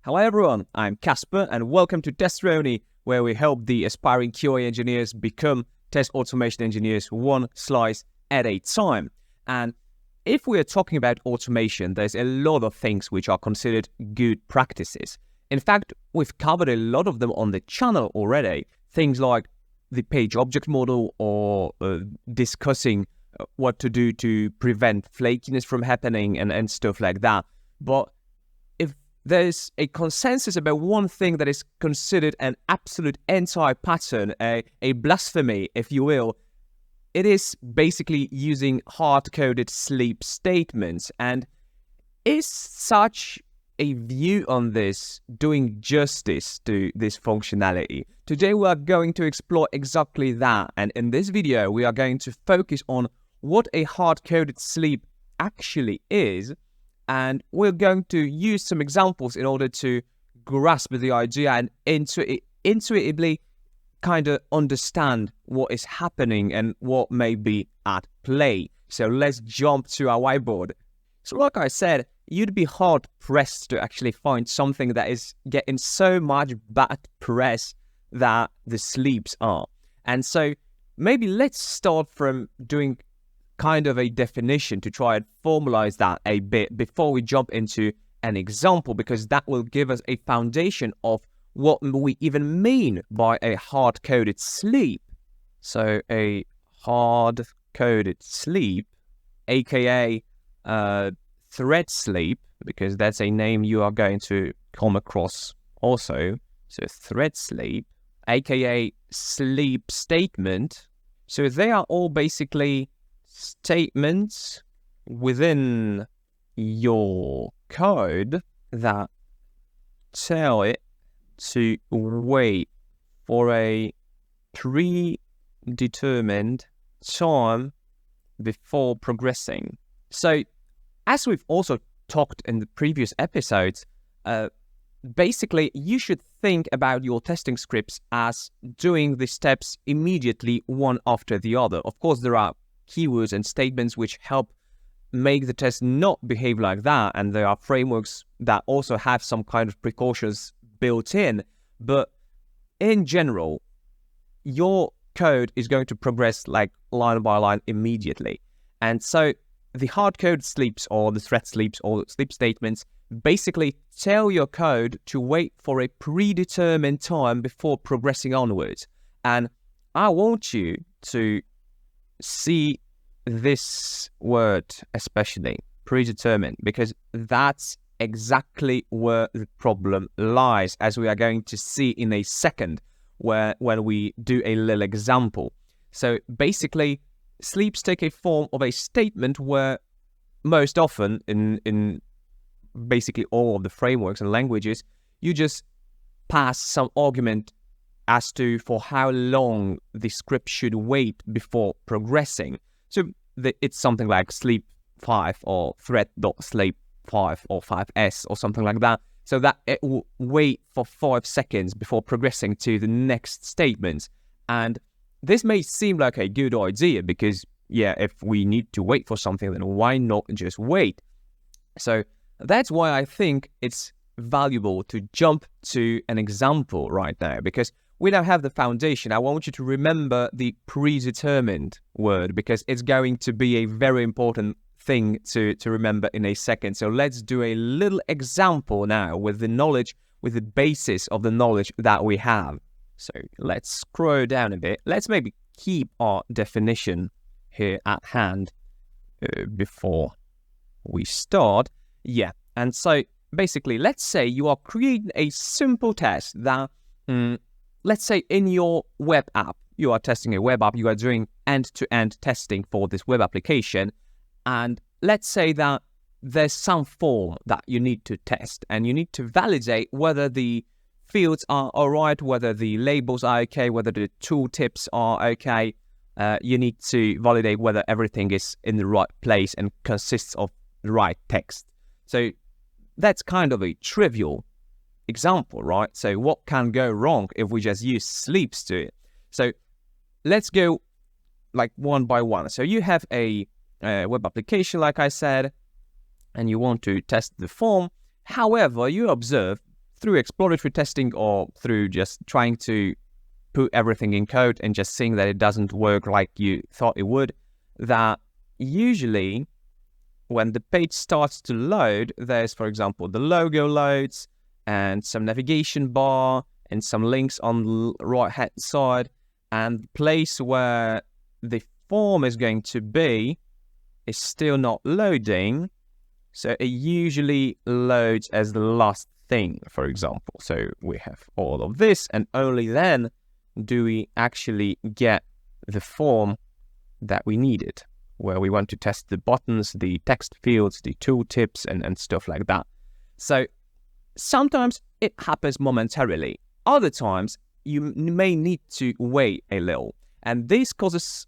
Hello everyone, I'm Casper and welcome to Testroni, where we help the aspiring QA engineers become test automation engineers one slice at a time. And if we are talking about automation, there's a lot of things which are considered good practices. In fact, we've covered a lot of them on the channel already. Things like the page object model or discussing what to do to prevent flakiness from happening and stuff like that. But if there's a consensus about one thing that is considered an absolute anti-pattern, a blasphemy, if you will, it is basically using hard-coded sleep statements. And is such a view on this doing justice to this functionality? Today we are going to explore exactly that, and in this video we are going to focus on what a hard-coded sleep actually is, and we're going to use some examples in order to grasp the idea and intuitively kind of understand what is happening and what may be at play. So let's jump to our whiteboard. So like I said, you'd be hard-pressed to actually find something that is getting so much bad press that the sleeps are. And so maybe let's start from doing kind of a definition to try and formalize that a bit before we jump into an example, because that will give us a foundation of what we even mean by a hard-coded sleep. So a hard-coded sleep, aka thread sleep, because that's a name you are going to come across also. So thread sleep, aka sleep statement. So they are all basically statements within your code that tell it to wait for a predetermined time before progressing. So as we've also talked in the previous episodes, basically you should think about your testing scripts as doing the steps immediately one after the other. Of course, there are keywords and statements which help make the test not behave like that, and there are frameworks that also have some kind of precautions built in, but in general your code is going to progress like line by line immediately. And so the hard-coded sleeps or the thread sleeps or sleep statements basically tell your code to wait for a predetermined time before progressing onwards. And I want you to see this word, especially predetermined, because that's exactly where the problem lies, as we are going to see in a second when we do a little example. So basically, sleeps take a form of a statement where most often in basically all of the frameworks and languages, you just pass some argument as to for how long the script should wait before progressing. So it's something like sleep 5 or thread.sleep 5 or 5s or something like that, so that it will wait for 5 seconds before progressing to the next statement. And this may seem like a good idea because, yeah, if we need to wait for something, then why not just wait? So that's why I think it's valuable to jump to an example right now, because we now have the foundation. I want you to remember the predetermined word, because it's going to be a very important thing to remember in a second. So let's do a little example now with the knowledge, with the basis of the knowledge that we have. So let's scroll down a bit. Let's maybe keep our definition here at hand before we start. Yeah, and so basically, let's say you are creating a simple test that, let's say in your web app, you are testing a web app, you are doing end-to-end testing for this web application, and let's say that there's some form that you need to test, and you need to validate whether the fields are all right, whether the labels are okay, whether the tooltips are okay. You need to validate whether everything is in the right place and consists of the right text. So that's kind of a trivial example, right? So what can go wrong if we just use sleeps to it? So let's go like one by one. So you have a web application, like I said, and you want to test the form. However, you observe through exploratory testing or through just trying to put everything in code and just seeing that it doesn't work like you thought it would, that usually when the page starts to load, there's, for example, the logo loads and some navigation bar and some links on the right-hand side, and the place where the form is going to be is still not loading. So it usually loads as the last thing, for example. So we have all of this, and only then do we actually get the form that we needed, where we want to test the buttons, the text fields, the tooltips, and stuff like that. So sometimes it happens momentarily. Other times you may need to wait a little, and this causes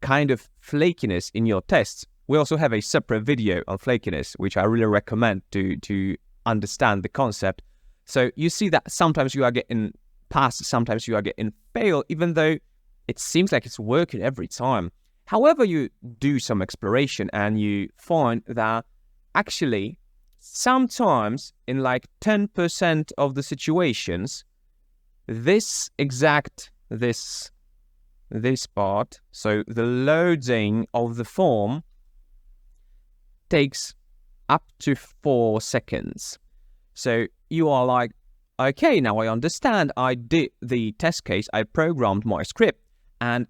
kind of flakiness in your tests. We also have a separate video on flakiness, which I really recommend to understand the concept. So you see that sometimes you are getting pass, sometimes you are getting fail, even though it seems like it's working every time. However, you do some exploration and you find that actually sometimes in like 10% of the situations, this part, so the loading of the form takes up to 4 seconds. So you are like, okay, now I understand. I did the test case, I programmed my script, and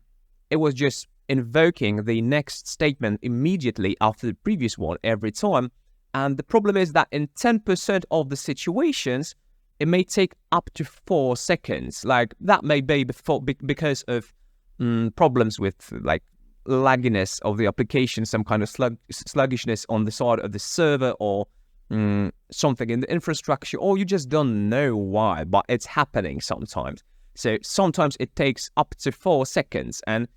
it was just invoking the next statement immediately after the previous one every time. And the problem is that in 10% of the situations, it may take up to 4 seconds. Like that may be because of problems with like lagginess of the application, some kind of sluggishness on the side of the server, or something in the infrastructure, or you just don't know why, but it's happening sometimes. So sometimes it takes up to 4 seconds, and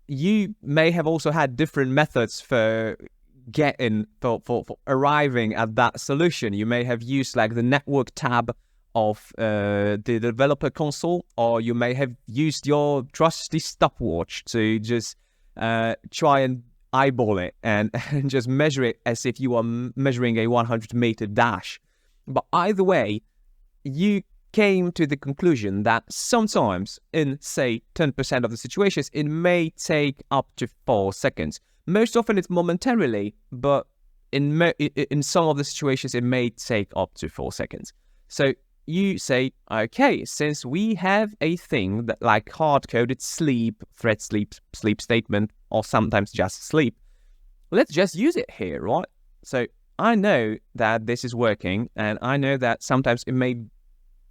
you may have also had different methods for arriving at that solution. You may have used like the network tab of the developer console, or you may have used your trusty stopwatch to just try and eyeball it and just measure it as if you are measuring a 100-meter dash. But either way, you came to the conclusion that sometimes in, say, 10% of the situations, it may take up to 4 seconds. Most often it's momentarily, but in some of the situations, it may take up to 4 seconds. So you say, okay, since we have a thing that like hard-coded sleep, thread sleep statement, or sometimes just sleep, let's just use it here, right? So I know that this is working, and I know that sometimes it may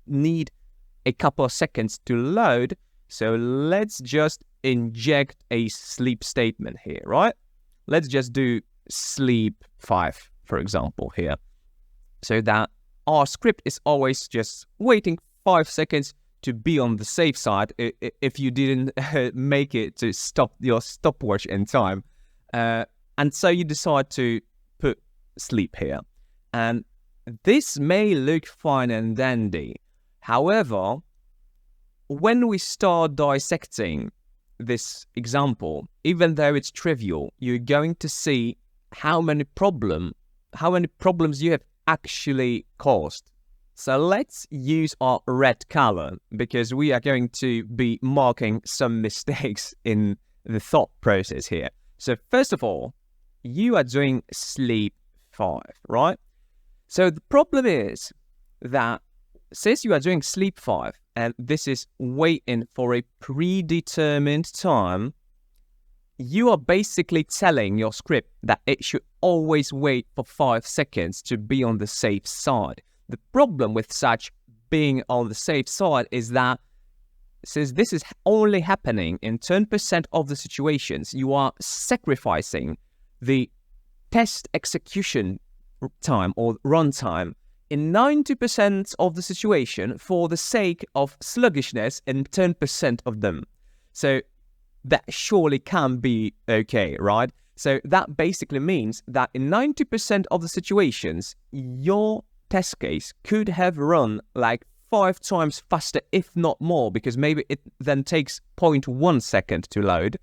need a couple of seconds to load. So let's just inject a sleep statement here, right? Let's just do sleep 5, for example, here. So that our script is always just waiting 5 seconds to be on the safe side if you didn't make it to stop your stopwatch in time. And so you decide to put sleep here. And this may look fine and dandy. However, when we start dissecting this example, even though it's trivial, you're going to see how many problems you have actually caused. So let's use our red color, because we are going to be marking some mistakes in the thought process here. So first of all, you are doing sleep 5, right? So the problem is that since you are doing sleep 5, and this is waiting for a predetermined time, you are basically telling your script that it should always wait for 5 seconds to be on the safe side. The problem with such being on the safe side is that since this is only happening in 10% of the situations, you are sacrificing the test execution time or runtime in 90% of the situation for the sake of sluggishness in 10% of them. So that surely can be okay, right? So that basically means that in 90% of the situations, your test case could have run like 5 times faster, if not more, because maybe it then takes 0.1 second to load.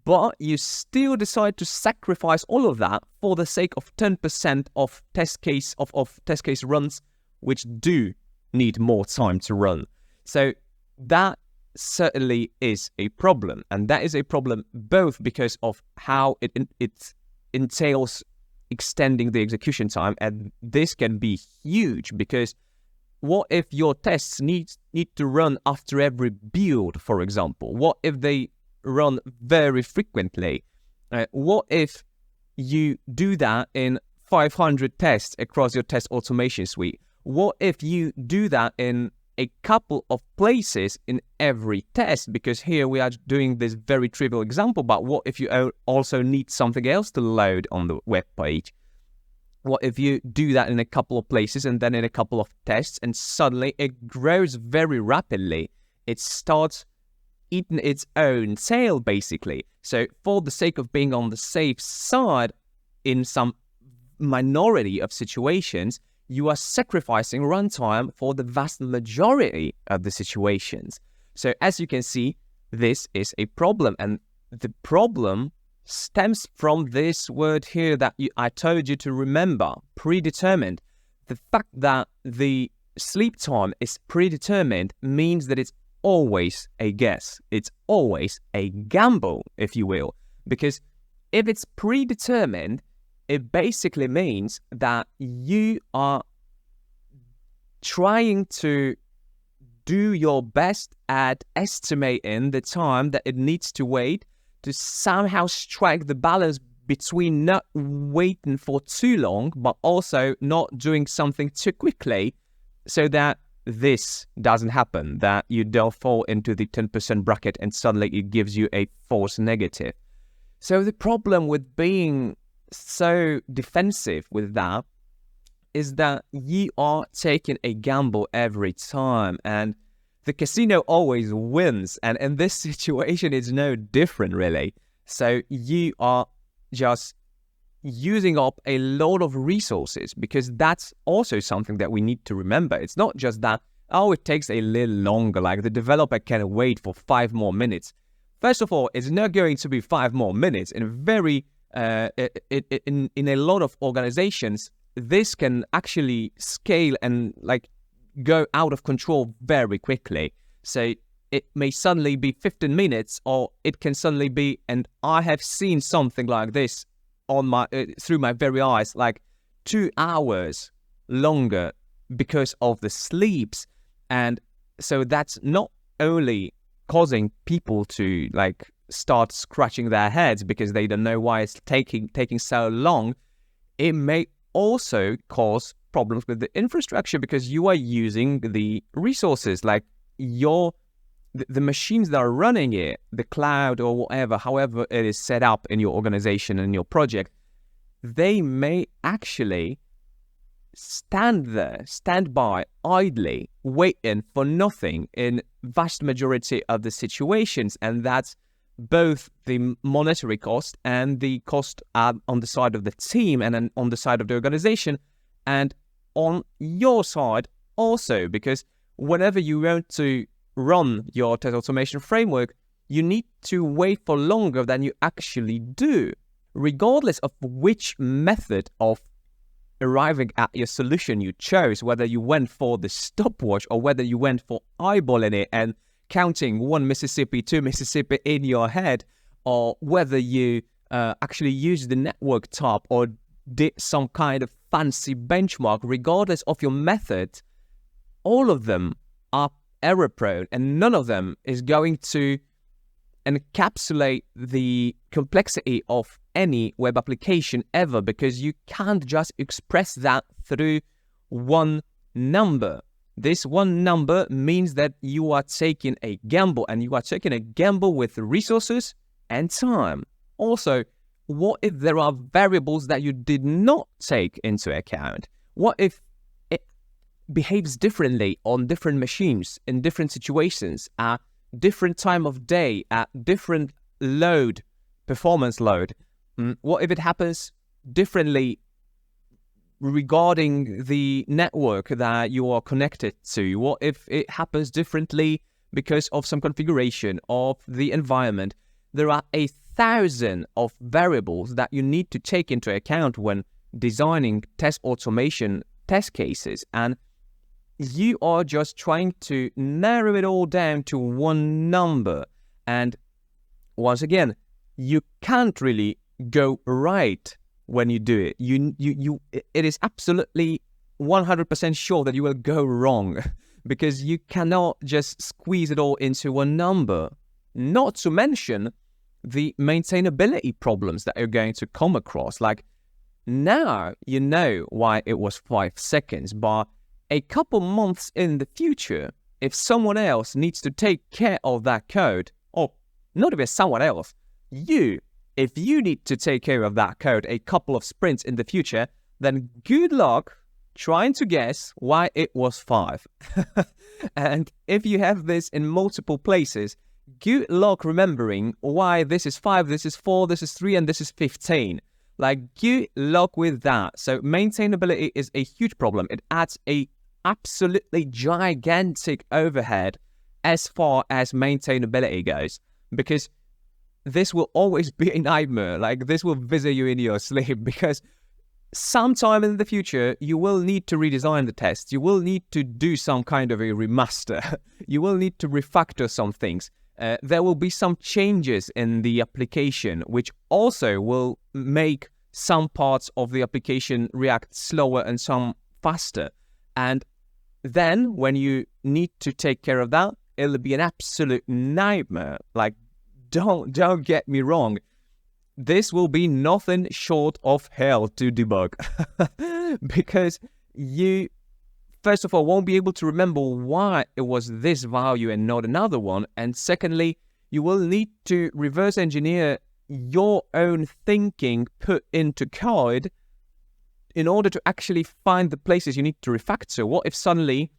But you still decide to sacrifice all of that for the sake of 10% of test case runs which do need more time to run. So that certainly is a problem. And that is a problem both because of how it entails extending the execution time. And this can be huge because what if your tests need to run after every build, for example? What if they run very frequently? What if you do that in 500 tests across your test automation suite? What if you do that in a couple of places in every test? Because here we are doing this very trivial example, but what if you also need something else to load on the web page? What if you do that in a couple of places and then in a couple of tests, and suddenly it grows very rapidly? It starts eating its own tail, basically. So for the sake of being on the safe side in some minority of situations, you are sacrificing runtime for the vast majority of the situations. So as you can see, this is a problem, and the problem stems from this word here that I told you to remember, predetermined. The fact that the sleep time is predetermined means that it's always a guess. It's always a gamble, if you will. Because if it's predetermined, it basically means that you are trying to do your best at estimating the time that it needs to wait to somehow strike the balance between not waiting for too long, but also not doing something too quickly, so that this doesn't happen, that you don't fall into the 10% bracket and suddenly it gives you a false negative. So the problem with being so defensive with that is that you are taking a gamble every time, and the casino always wins, and in this situation it's no different really. So you are just using up a lot of resources, because that's also something that we need to remember. It's not just that, oh, it takes a little longer, like the developer can wait for 5 more minutes. First of all, it's not going to be 5 more minutes. In a lot of organizations, this can actually scale and go out of control very quickly. So it may suddenly be 15 minutes, or it can suddenly be, and I have seen something like this on my through my very eyes, like 2 hours longer because of the sleeps. And so that's not only causing people to start scratching their heads because they don't know why it's taking so long. It may also cause problems with the infrastructure, because you are using the resources, like the machines that are running it, the cloud or whatever, however it is set up in your organization and your project. They may actually stand by idly, waiting for nothing in vast majority of the situations, and that's both the monetary cost and the cost on the side of the team and on the side of the organization, and on your side also, because whenever you want to run your test automation framework, you need to wait for longer than you actually do, regardless of which method of arriving at your solution you chose, whether you went for the stopwatch or whether you went for eyeballing it and counting 1 Mississippi, 2 Mississippi in your head, or whether you actually used the network top or did some kind of fancy benchmark. Regardless of your method, all of them are error prone, and none of them is going to encapsulate the complexity of any web application ever, because you can't just express that through one number. This one number means that you are taking a gamble, and you are taking a gamble with resources and time. Also, what if there are variables that you did not take into account? What if it behaves differently on different machines, in different situations, at different time of day, at different load, performance load? What if it happens differently regarding the network that you are connected to? What if it happens differently because of some configuration of the environment? There are 1,000 of variables that you need to take into account when designing test automation test cases, and you are just trying to narrow it all down to one number. And once again, you can't really go right when you do it. It is absolutely 100% sure that you will go wrong because you cannot just squeeze it all into one number. Not to mention the maintainability problems that you're going to come across. Like, now you know why it was 5 seconds, but a couple months in the future, if someone else needs to take care of that code, or not even someone else, if you need to take care of that code a couple of sprints in the future, then good luck trying to guess why it was 5. And if you have this in multiple places, good luck remembering why this is 5, this is 4, this is 3, and this is 15. Like, good luck with that. So maintainability is a huge problem. It adds a absolutely gigantic overhead as far as maintainability goes, because this will always be a nightmare. Like, this will visit you in your sleep, because sometime in the future, you will need to redesign the test. You will need to do some kind of a remaster. You will need to refactor some things. There will be some changes in the application, which also will make some parts of the application react slower and some faster. And then when you need to take care of that, it'll be an absolute nightmare. Like, don't get me wrong. This will be nothing short of hell to debug because you, first of all, won't be able to remember why it was this value and not another one. And secondly, you will need to reverse engineer your own thinking put into code in order to actually find the places you need to refactor. What if suddenly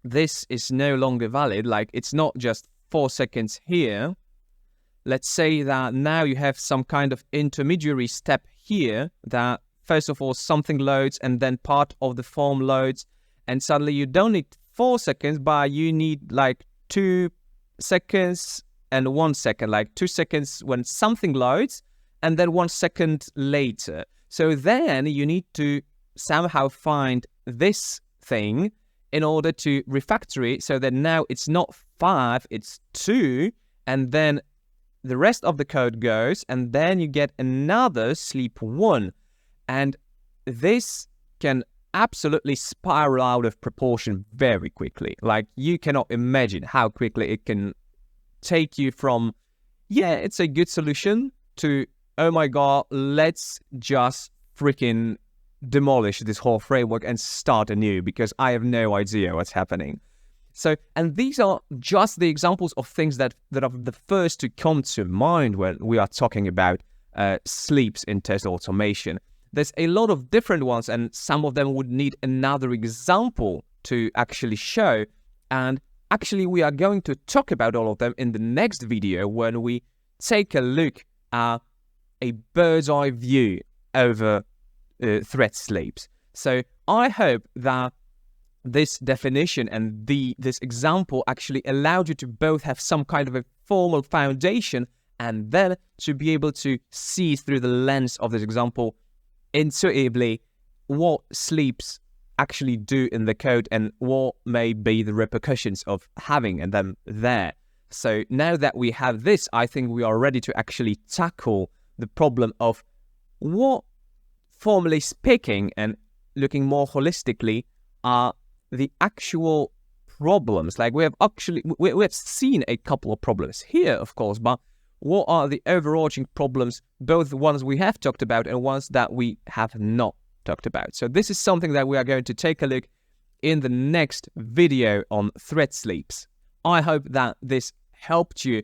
this is no longer valid? Like, it's not just 4 seconds here. Let's say that now you have some kind of intermediary step here that first of all something loads and then part of the form loads, and suddenly you don't need 4 seconds, but you need like 2 seconds and 1 second, like 2 seconds when something loads and then 1 second later. So then you need to somehow find this thing in order to refactor it so that now it's not 5, it's 2, and then the rest of the code goes, and then you get another sleep 1. And this can absolutely spiral out of proportion very quickly. Like, you cannot imagine how quickly it can take you from, yeah, it's a good solution, to, oh my God, let's just freaking demolish this whole framework and start anew because I have no idea what's happening. So, and these are just the examples of things that are the first to come to mind when we are talking about sleeps in test automation. There's a lot of different ones, and some of them would need another example to actually show. And actually, we are going to talk about all of them in the next video when we take a look at a bird's eye view over thread sleeps. So I hope that this definition and this example actually allowed you to both have some kind of a formal foundation and then to be able to see through the lens of this example intuitively what sleeps actually do in the code and what may be the repercussions of having them there. So now that we have this, I think we are ready to actually tackle the problem of what, formally speaking and looking more holistically, are the actual problems. Like, we have seen a couple of problems here, of course, but what are the overarching problems, both the ones we have talked about and ones that we have not talked about? So this is something that we are going to take a look in the next video on thread sleeps. I hope that this helped you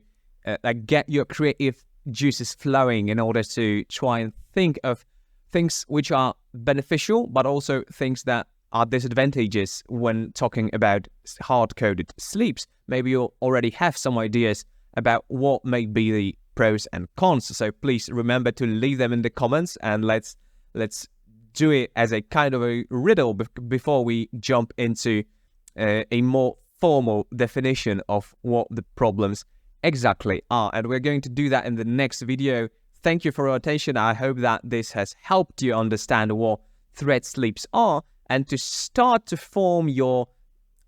get your creative juices flowing in order to try and think of things which are beneficial, but also things that are disadvantages when talking about hard-coded sleeps. Maybe you already have some ideas about what may be the pros and cons. So please remember to leave them in the comments, and let's do it as a kind of a riddle before we jump into a more formal definition of what the problems exactly are. And we're going to do that in the next video. Thank you for your attention. I hope that this has helped you understand what thread sleeps are and to start to form your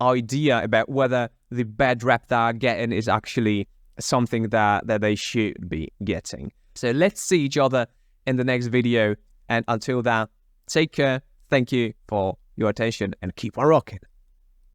idea about whether the bad rep they are getting is actually something that they should be getting. So let's see each other in the next video. And until then, take care. Thank you for your attention and keep on rocking.